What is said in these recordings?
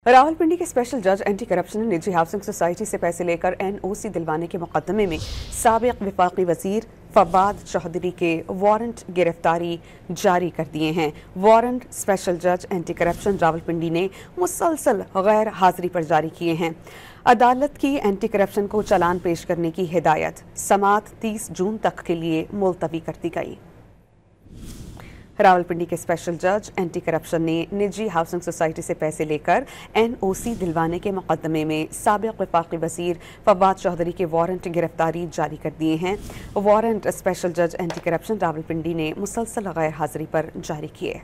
रावलपिंडी के स्पेशल जज anti corruption ने निजी हाउसिंग सोसाइटी से पैसे लेकर NOC दिलवाने के मुकदमे में साबिक वफाकी वजीर फवाद चौधरी के वारंट गिरफ्तारी जारी कर दिए हैं। वारंट स्पेशल जज एंटी करप्शन रावलपिंडी ने मुसलसल गैर हाजिरी पर जारी किए हैं। अदालत की एंटी करप्शन को चालान पेश करने की हिदायत समात 30 जून तक के लिए मुलतवी कर दी गई। रावलपिंडी के स्पेशल जज एंटी करप्शन ने निजी हाउसिंग सोसाइटी से पैसे लेकर NOC दिलवाने के मुकदमे में साबिक वफाकी वजीर फवाद चौधरी के वारंट गिरफ्तारी जारी कर दिए हैं। वारंट स्पेशल जज एंटी करप्शन रावलपिंडी ने मुसलसल गैर हाजिरी पर जारी किए।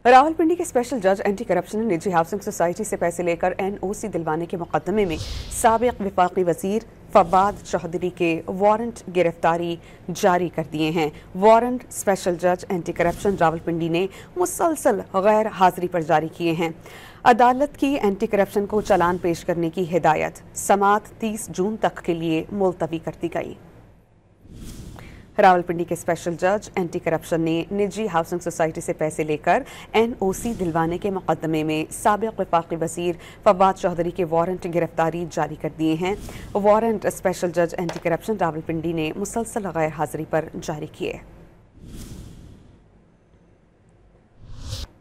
रावलपिंडी के स्पेशल जज एंटी करप्शन ने निजी हाउसिंग सोसाइटी से पैसे लेकर NOC दिलवाने के मुकदमे में साबिक वफाकी वजीर फवाद चौधरी के वारंट गिरफ्तारी जारी कर दिए हैं। वारंट स्पेशल जज एंटी करप्शन रावलपिंडी ने मुसलसल गैर हाजिरी पर जारी किए हैं। अदालत की एंटी करप्शन को चालान पेश करने की हिदायत समात 30 जून तक के लिए मुलतवी कर दी गई। रावलपिंडी के स्पेशल जज एंटी करप्शन ने निजी हाउसिंग सोसाइटी से पैसे लेकर NOC दिलवाने के मुकदमे में साबिक वफाकी वजीर फवाद चौधरी के वारंट गिरफ्तारी जारी कर दिए हैं। वारंट स्पेशल जज एंटी करप्शन रावलपिंडी ने मुसलसल गैर हाजिरी पर जारी किए।